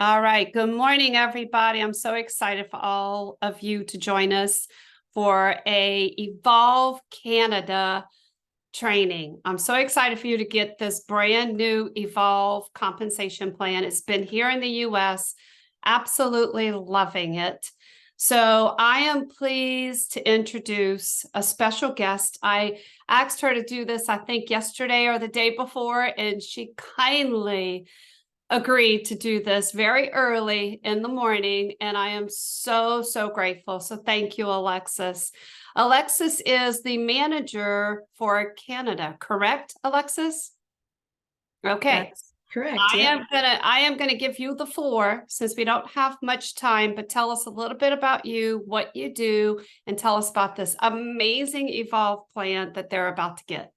All right. Good morning, everybody. I'm so excited for all of you to join us for a Evolve Canada training. I'm so excited for you to get this brand new Evolve compensation plan. It's been here in the US, absolutely loving it. So I am pleased to introduce a special guest. I asked her to do this, I think, yesterday or the day before, and she kindly agreed to do this very early in the morning, and I am so grateful. So thank you, Alexis. Alexis is the manager for Canada, correct, Alexis? Okay. That's correct. Yep. I am gonna give you the floor since we don't have much time, but tell us a little bit about you, what you do, and tell us about this amazing Evolve plan that they're about to get.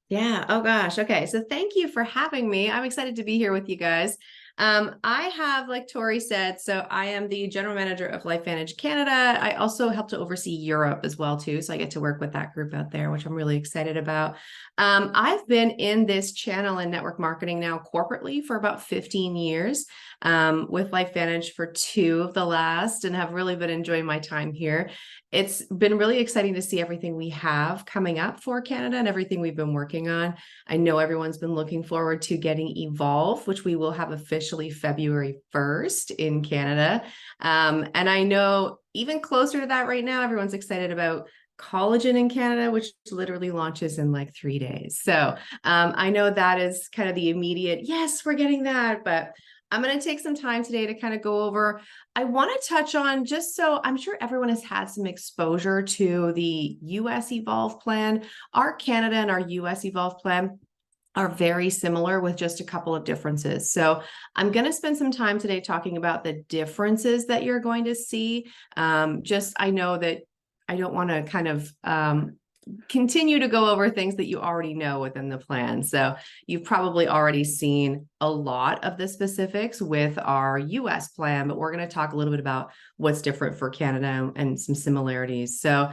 Yeah. Oh gosh. Okay. So thank you for having me. I'm excited to be here with you guys. I have, like Tori said, so I am the general manager of LifeVantage Canada. I also help to oversee Europe as well too. So I get to work with that group out there, which I'm really excited about. I've been in this channel and network marketing now corporately for about 15 years, with LifeVantage for 2 of the last, and have really been enjoying my time here. It's been really exciting to see everything we have coming up for Canada and everything we've been working on. I know everyone's been looking forward to getting Evolve, which we will have officially February 1st in Canada. And I know even closer to that right now, everyone's excited about Collagen in Canada, which literally launches in like 3 days. So I know that is kind of the immediate, yes, we're getting that, but I'm going to take some time today to kind of go over. I want to touch on, just so I'm sure everyone has had some exposure to the US Evolve plan. Our Canada and our US Evolve plan are very similar with just a couple of differences. So I'm going to spend some time today talking about the differences that you're going to see. I know that I don't want to kind of continue to go over things that you already know within the plan. So you've probably already seen a lot of the specifics with our US plan, but we're going to talk a little bit about what's different for Canada and some similarities. So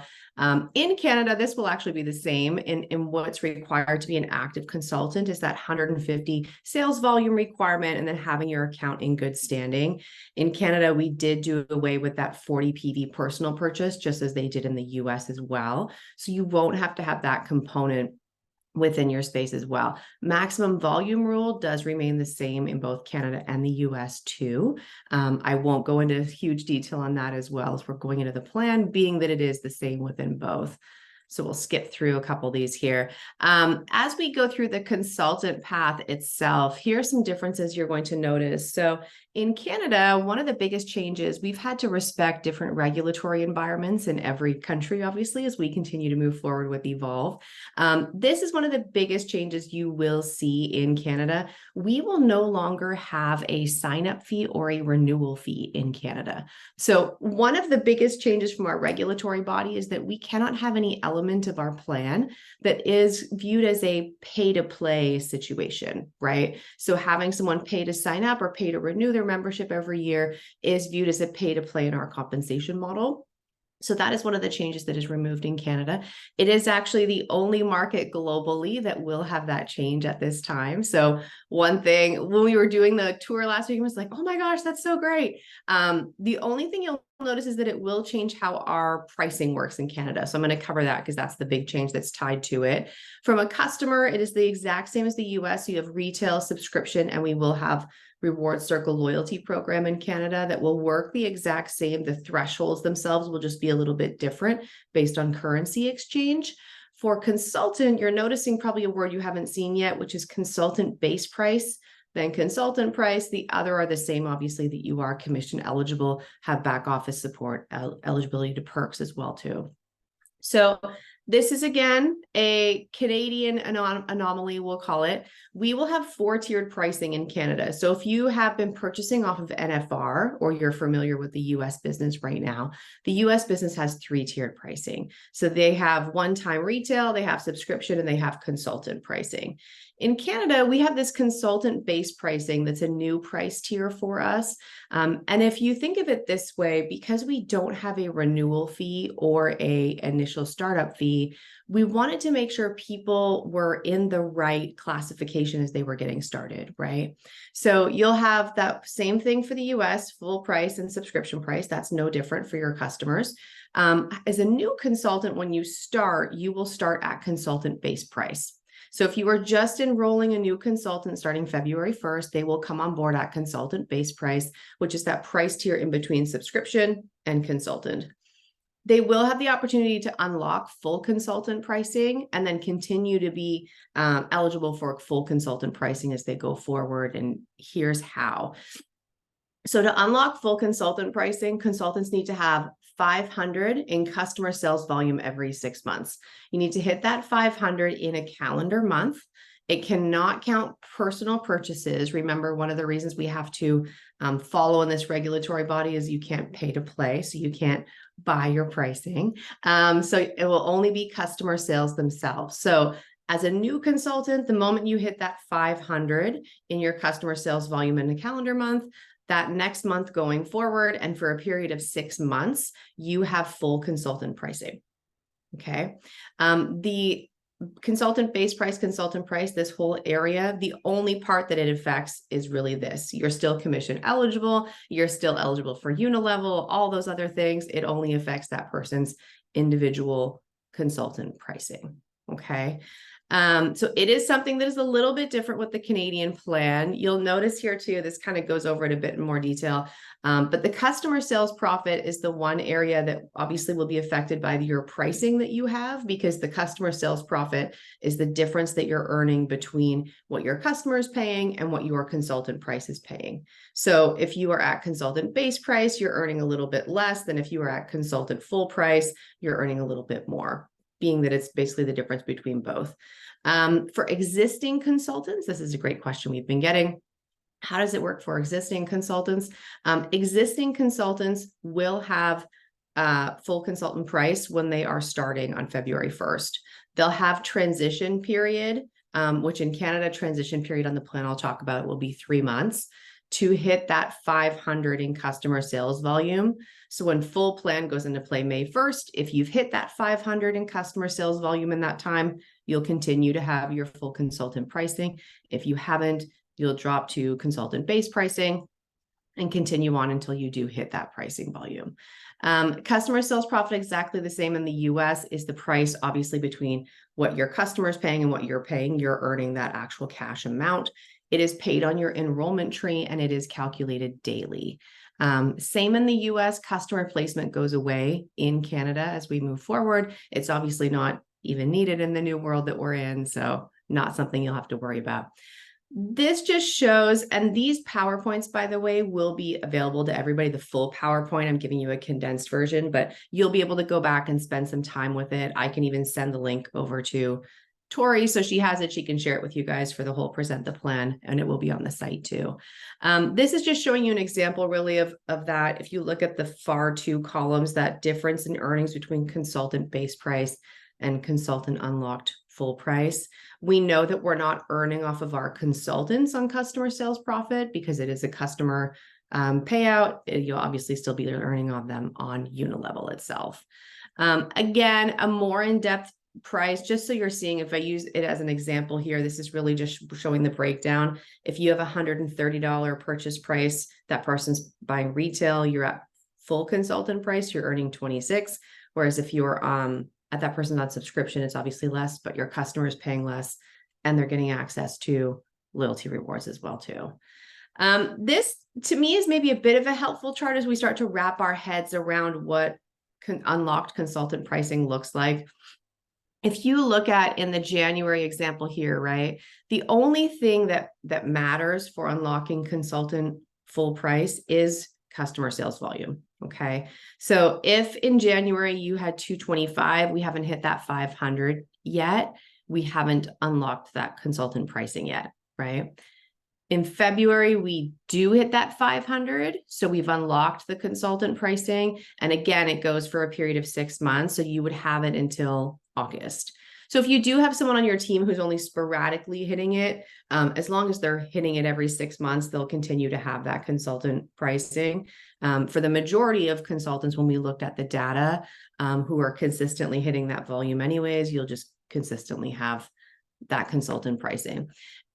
in Canada, this will actually be the same in what's required to be an active consultant is that 150 sales volume requirement and then having your account in good standing. In Canada, we did do away with that 40 PV personal purchase, just as they did in the US as well. So you won't have to have that component within your space as well. Maximum volume rule does remain the same in both Canada and the US too. I won't go into huge detail on that as well as we're going into the plan, being that it is the same within both. So we'll skip through a couple of these here. As we go through the consultant path itself, here are some differences you're going to notice. So in Canada, one of the biggest changes, we've had to respect different regulatory environments in every country, obviously, as we continue to move forward with Evolve. This is one of the biggest changes you will see in Canada. We will no longer have a sign-up fee or a renewal fee in Canada. So one of the biggest changes from our regulatory body is that we cannot have any element of our plan that is viewed as a pay-to-play situation, right? So having someone pay to sign up or pay to renew their membership every year is viewed as a pay-to-play in our compensation model. So that is one of the changes that is removed in Canada. It is actually the only market globally that will have that change at this time. So one thing, when we were doing the tour last week, I was like, oh my gosh, that's so great. The only thing you'll notice is that it will change how our pricing works in Canada. So I'm going to cover that because that's the big change that's tied to it. From a customer, it is the exact same as the US. So you have retail, subscription, and we will have Reward Circle loyalty program in Canada that will work the exact same. The thresholds themselves will just be a little bit different based on currency exchange. For consultant, you're noticing probably a word you haven't seen yet, which is consultant base price, then consultant price. The other are the same, obviously, that you are commission eligible, have back office support, eligibility to perks as well too. So this is, again, a Canadian anomaly, we'll call it. We will have 4-tiered pricing in Canada. So if you have been purchasing off of NFR or you're familiar with the US business right now, the US business has 3-tiered pricing. So they have one-time retail, they have subscription, and they have consultant pricing. In Canada, we have this consultant-based pricing that's a new price tier for us. And if you think of it this way, because we don't have a renewal fee or a initial startup fee, we wanted to make sure people were in the right classification as they were getting started, right? So you'll have that same thing for the US, full price and subscription price. That's no different for your customers. As a new consultant, when you start, you will start at consultant-based price. So if you are just enrolling a new consultant starting February 1st, they will come on board at consultant-based price, which is that price tier in between subscription and consultant. They will have the opportunity to unlock full consultant pricing and then continue to be eligible for full consultant pricing as they go forward. And here's how. So to unlock full consultant pricing, consultants need to have 500 in customer sales volume every 6 months. You need to hit that 500 in a calendar month. It cannot count personal purchases. Remember, one of the reasons we have to follow in this regulatory body is you can't pay to play, so you can't buy your pricing. So it will only be customer sales themselves. So as a new consultant, the moment you hit that 500 in your customer sales volume in a calendar month, that next month going forward, and for a period of 6 months, you have full consultant pricing. Okay. The consultant-based price, consultant price, this whole area, the only part that it affects is really this. You're still commission eligible. You're still eligible for Unilevel, all those other things. It only affects that person's individual consultant pricing. Okay. So it is something that is a little bit different with the Canadian plan. You'll notice here too, this kind of goes over it a bit in more detail. But the customer sales profit is the one area that obviously will be affected by your pricing that you have, because the customer sales profit is the difference that you're earning between what your customer is paying and what your consultant price is paying. So if you are at consultant base price, you're earning a little bit less than if you are at consultant full price, you're earning a little bit more, being that it's basically the difference between both. For existing consultants, this is a great question we've been getting. How does it work for existing consultants? Existing consultants will have full consultant price when they are starting on February 1st. They'll have transition period, which in Canada, transition period on the plan I'll talk about will be 3 months to hit that 500 in customer sales volume. So when full plan goes into play May 1st, if you've hit that 500 in customer sales volume in that time, you'll continue to have your full consultant pricing. If you haven't, you'll drop to consultant-based pricing and continue on until you do hit that pricing volume. Customer sales profit, exactly the same in the US, is the price obviously between what your customer is paying and what you're paying. You're earning that actual cash amount. It is paid on your enrollment tree and it is calculated daily. Same in the US, customer placement goes away in Canada as we move forward. It's obviously not even needed in the new world that we're in, so not something you'll have to worry about. This just shows, and these PowerPoints, by the way, will be available to everybody. The full PowerPoint, I'm giving you a condensed version, but you'll be able to go back and spend some time with it. I can even send the link over to Tori, so she has it. She can share it with you guys for the whole Present the Plan, and it will be on the site too. This is just showing you an example really of that. If you look at the far two columns, that difference in earnings between consultant base price and consultant unlocked full price. We know that we're not earning off of our consultants on customer sales profit because it is a customer payout. You'll obviously still be earning on them on Unilevel itself. Again, a more in-depth price, just so you're seeing, if I use it as an example here, this is really just showing the breakdown. If you have $130 purchase price, that person's buying retail, you're at full consultant price, you're earning 26. Whereas if you're at that person on subscription, it's obviously less, but your customer is paying less and they're getting access to loyalty rewards as well too. This to me is maybe a bit of a helpful chart as we start to wrap our heads around what unlocked consultant pricing looks like. If you look at in the January example here, right, the only thing that matters for unlocking consultant full price is customer sales volume. Okay. So if in January you had 225, we haven't hit that 500 yet. We haven't unlocked that consultant pricing yet, right? In February, we do hit that 500. So we've unlocked the consultant pricing. And again, it goes for a period of 6 months. So you would have it until August. So if you do have someone on your team who's only sporadically hitting it, as long as they're hitting it every 6 months, they'll continue to have that consultant pricing. For the majority of consultants, when we looked at the data, who are consistently hitting that volume anyways, you'll just consistently have that consultant pricing.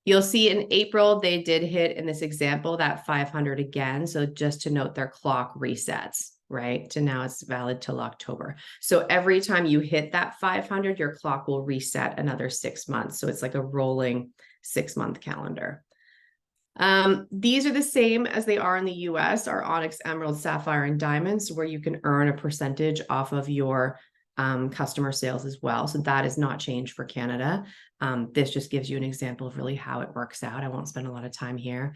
You'll see in April, they did hit in this example that 500 again. So just to note, their clock resets, right? To now it's valid till October. So every time you hit that 500, your clock will reset another 6 months. So it's like a rolling 6-month calendar. These are the same as they are in the US, our Onyx, Emerald, Sapphire, and Diamonds, where you can earn a percentage off of your customer sales as well. So that is not changed for Canada. This just gives you an example of really how it works out. I won't spend a lot of time here.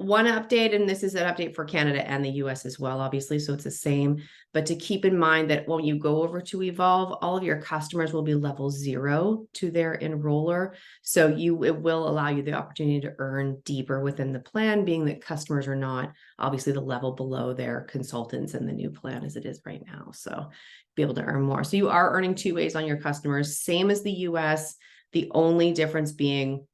One update, and this is an update for Canada and the US as well, obviously, so it's the same, but to keep in mind that when you go over to Evolve, all of your customers will be level 0 to their enroller. So it will allow you the opportunity to earn deeper within the plan, being that customers are not obviously the level below their consultants in the new plan as it is right now. So be able to earn more. So you are earning 2 ways on your customers, same as the US, the only difference being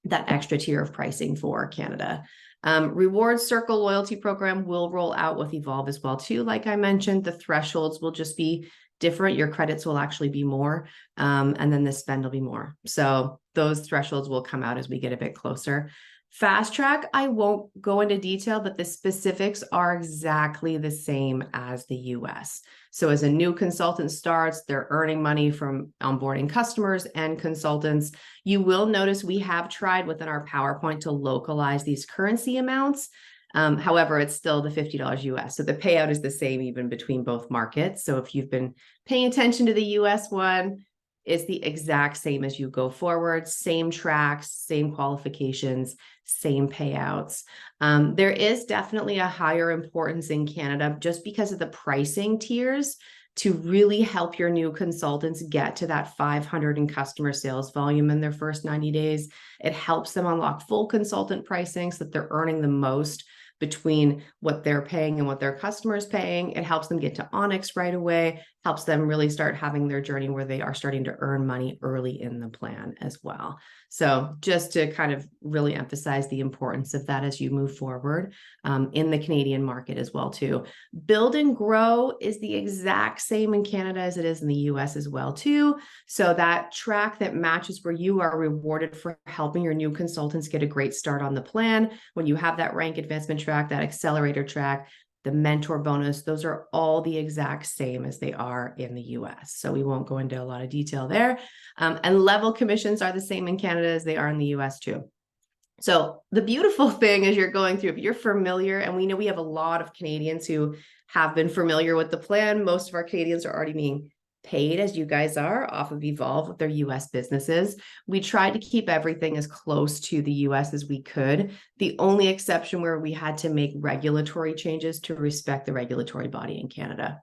that extra tier of pricing for Canada. Reward Circle loyalty program will roll out with Evolve as well too. Like I mentioned, the thresholds will just be different. Your credits will actually be more, and then the spend will be more. So those thresholds will come out as we get a bit closer. Fast Track, I won't go into detail, but the specifics are exactly the same as the US. So as a new consultant starts, they're earning money from onboarding customers and consultants. You will notice we have tried within our PowerPoint to localize these currency amounts. However, it's still the $50 US. So the payout is the same even between both markets. So if you've been paying attention to the US one, it's the exact same as you go forward, same tracks, same qualifications, same payouts. There is definitely a higher importance in Canada just because of the pricing tiers to really help your new consultants get to that 500 in customer sales volume in their first 90 days. It helps them unlock full consultant pricing so that they're earning the most between what they're paying and what their customers paying. It helps them get to Onyx right away, helps them really start having their journey where they are starting to earn money early in the plan as well. So just to kind of really emphasize the importance of that as you move forward in the Canadian market as well too. Build and Grow is the exact same in Canada as it is in the US as well too. So that track that matches where you are rewarded for helping your new consultants get a great start on the plan. When you have that rank advancement track, that accelerator track, the mentor bonus, those are all the exact same as they are in the US. So we won't go into a lot of detail there. And level commissions are the same in Canada as they are in the US too. So the beautiful thing as you're going through, if you're familiar, and we know we have a lot of Canadians who have been familiar with the plan, most of our Canadians are already being paid as you guys are off of Evolve with their US businesses. We tried to keep everything as close to the US as we could. The only exception where we had to make regulatory changes to respect the regulatory body in Canada.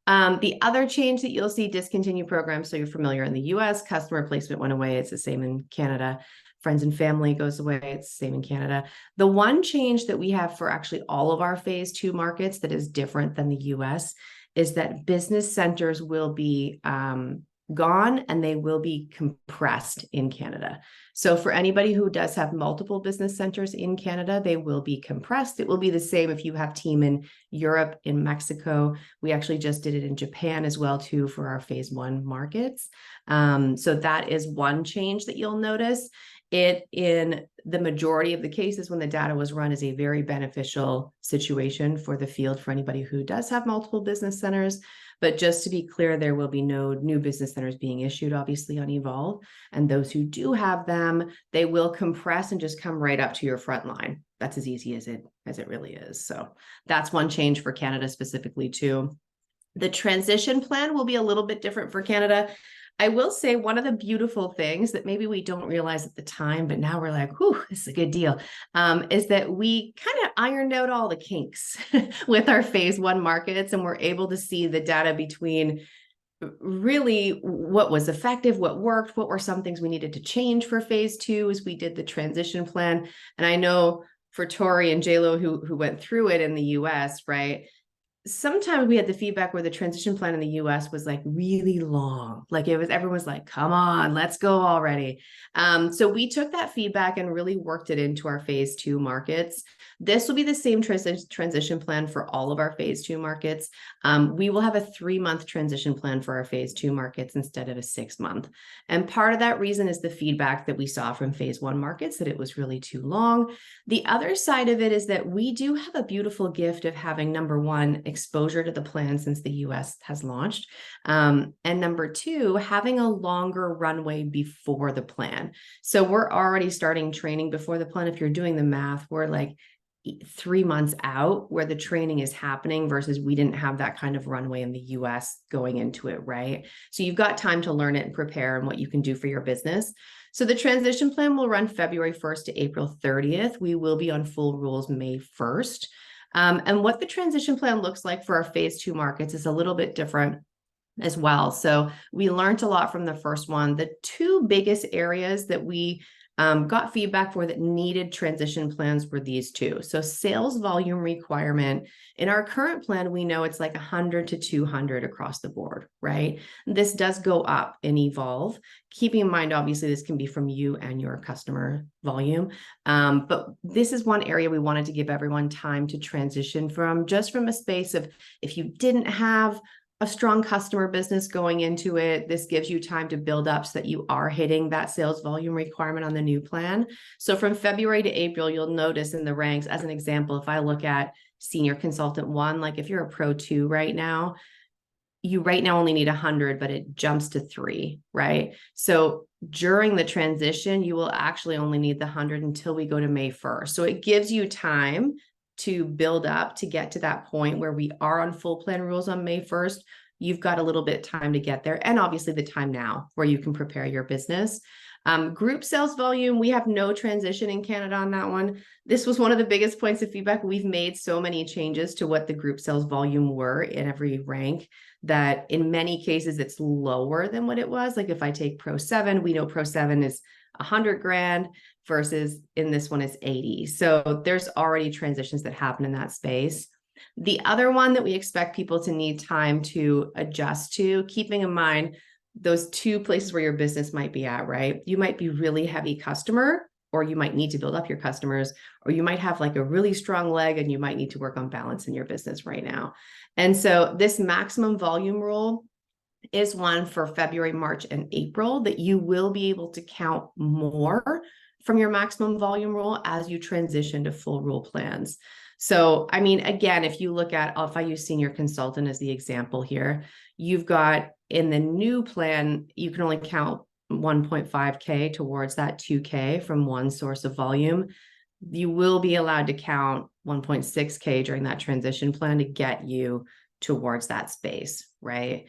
The other change that you'll see, discontinue programs. So you're familiar in the US, customer placement went away. It's the same in Canada. Friends and family goes away. It's the same in Canada. The one change that we have for actually all of our phase 2 markets that is different than the US is that business centers will be gone and they will be compressed in Canada. So for anybody who does have multiple business centers in Canada, they will be compressed. It will be the same if you have team in Europe, in Mexico. We actually just did it in Japan as well too for our phase 1 markets. So that is one change that you'll notice. It, in the majority of the cases when the data was run, is a very beneficial situation for the field for anybody who does have multiple business centers. But just to be clear, there will be no new business centers being issued, obviously, on Evolve. And those who do have them, they will compress and just come right up to your front line. That's as easy as it really is. So that's one change for Canada specifically too. The transition plan will be a little bit different for Canada. I will say one of the beautiful things that maybe we don't realize at the time, but now we're like, whew, this is a good deal, is that we kind of ironed out all the kinks with our phase 1 markets, and we're able to see the data between really what was effective, what worked, what were some things we needed to change for phase 2 as we did the transition plan. And I know for Tori and JLo who went through it in the US, right? sometimes we had the feedback where the transition plan in the US was like really long. Like it was, everyone was like, come on, let's go already. So we took that feedback and really worked it into our phase 2 markets. This will be the same transition plan for all of our phase 2 markets. We will have a 3-month transition plan for our phase 2 markets instead of a 6-month. And part of that reason is the feedback that we saw from phase 1 markets, that it was really too long. The other side of it is that we do have a beautiful gift of having, number one, exposure to the plan since the US has launched. And number two, having a longer runway before the plan. So we're already starting training before the plan. If you're doing the math, we're like 3 months out where the training is happening versus we didn't have that kind of runway in the US going into it, right? So you've got time to learn it and prepare and what you can do for your business. So the transition plan will run February 1st to April 30th. We will be on full rules May 1st. And what the transition plan looks like for our phase 2 markets is a little bit different as well. So we learned a lot from the first one. The 2 biggest areas that we got feedback for that needed transition plans were these 2. So sales volume requirement. In our current plan, we know it's like 100 to 200 across the board, right? This does go up in Evolve. Keeping in mind, obviously, this can be from you and your customer volume. But this is one area we wanted to give everyone time to transition from, just from a space of, if you didn't have a strong customer business going into it, this gives you time to build up so that you are hitting that sales volume requirement on the new plan. So from February to April, you'll notice in the ranks, as an example, if I look at senior consultant 1, like if you're a pro 2 right now, you right now only need 100, but it jumps to 3, right? So during the transition, you will actually only need the 100 until we go to May 1st. So it gives you time to build up to get to that point where we are on full plan rules on May 1st. You've got a little bit of time to get there, and obviously the time now where you can prepare your business. Group sales volume, we have no transition in Canada on that one. This was one of the biggest points of feedback. We've made so many changes to what the group sales volume were in every rank that in many cases it's lower than what it was. Like if I take Pro 7, we know Pro 7 is 100 grand versus in this one is 80. So there's already transitions that happen in that space. The other one that we expect people to need time to adjust to, keeping in mind those 2 places where your business might be at, right? You might be really heavy customer, or you might need to build up your customers, or you might have like a really strong leg and you might need to work on balance in your business right now. And so this maximum volume rule is one for February, March, and April that you will be able to count more from your maximum volume rule as you transition to full rule plans. So, I mean, again, if you look at, if I use senior consultant as the example here, you've got in the new plan, you can only count 1.5K towards that 2K from one source of volume. You will be allowed to count 1.6K during that transition plan to get you towards that space, right?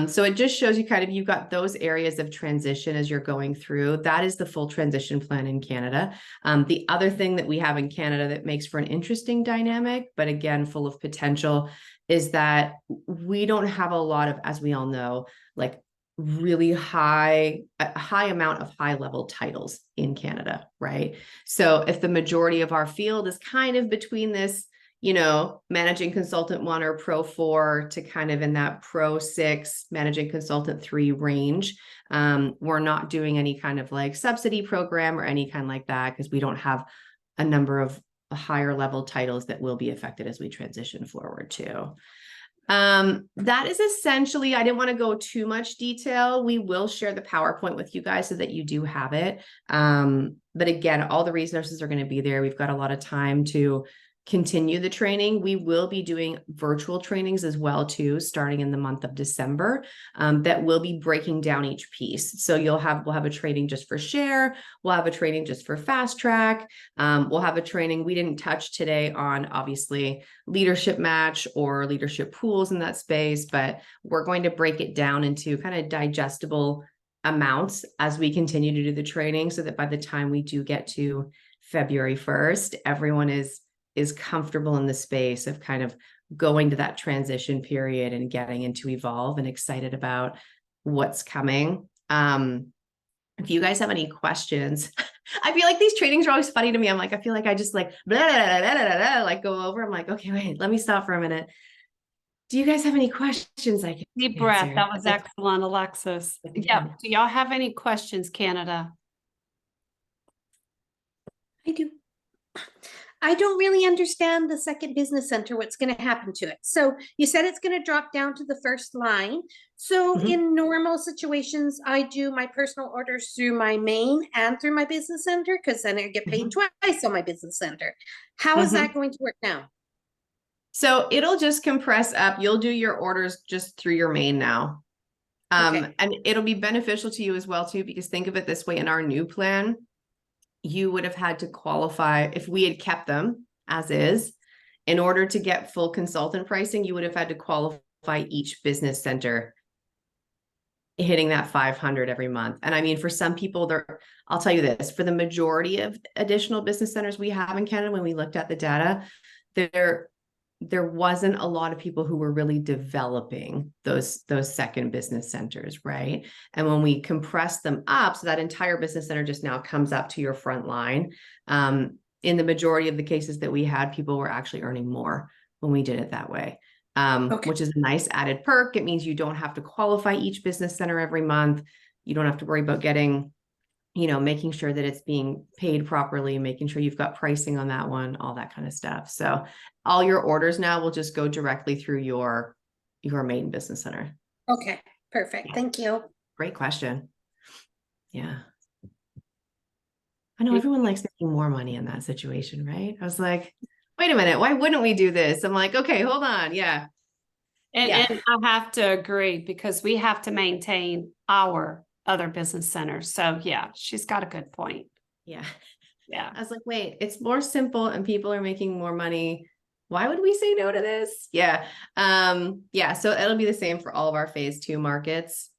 So it just shows you kind of, you've got those areas of transition as you're going through. That is the full transition plan in Canada. The other thing that we have in Canada that makes for an interesting dynamic, but again, full of potential, is that we don't have a lot of, as we all know, like really a high amount of high level titles in Canada, right? So if the majority of our field is kind of between this, you know, managing consultant 1 or pro 4 to kind of in that pro 6, managing consultant 3 range. We're not doing any kind of like subsidy program or any kind like that because we don't have a number of higher level titles that will be affected as we transition forward too. That is essentially, I didn't want to go too much detail. We will share the PowerPoint with you guys so that you do have it. But again, all the resources are going to be there. We've got a lot of time to continue the training. We will be doing virtual trainings as well too, starting in the month of December, that will be breaking down each piece. So we'll have a training just for share. We'll have a training just for fast track. We'll have a training we didn't touch today on obviously leadership match or leadership pools in that space, but we're going to break it down into kind of digestible amounts as we continue to do the training so that by the time we do get to February 1st, everyone is comfortable in the space of kind of going to that transition period and getting into Evolve and excited about what's coming. If you guys have any questions, I feel like these trainings are always funny to me. I'm like, I feel like I just like, blah, blah, blah, blah, blah, blah, like go over. I'm like, okay, wait, let me stop for a minute. Do you guys have any questions I can Deep breath. answer? That was excellent, Alexis. Okay. Yeah. Do y'all have any questions, Canada? I do. I don't really understand the second business center, what's going to happen to it. So you said it's going to drop down to the first line. So Mhm. in normal situations, I do my personal orders through my main and through my business center because then I get paid twice on my business center. How is that going to work now? So it'll just compress up. You'll do your orders just through your main now. Okay. And it'll be beneficial to you as well too, because think of it this way, in our new plan, you would have had to qualify if we had kept them as is. In order to get full consultant pricing, you would have had to qualify each business center hitting that 500 every month. And I mean, for some people I'll tell you this, for the majority of additional business centers we have in Canada, when we looked at the data, there wasn't a lot of people who were really developing those second business centers, right? And when we compress them up, so that entire business center just now comes up to your front line. In the majority of the cases that we had, people were actually earning more when we did it that way, which is a nice added perk. It means you don't have to qualify each business center every month. You don't have to worry about getting, making sure that it's being paid properly, making sure you've got pricing on that one, all that kind of stuff. So all your orders now will just go directly through your main business center. Okay, perfect. Thank you. Great question. Yeah. I know everyone likes making more money in that situation, right? I was like, wait a minute, why wouldn't we do this? I'm like, okay, hold on. Yeah. And, Yeah. and I have to agree because we have to maintain our other business centers. So yeah, she's got a good point. Yeah. Yeah. I was like, wait, it's more simple and people are making more money. Why would we say no to this? Yeah. Yeah. So it'll be the same for all of our phase 2 markets.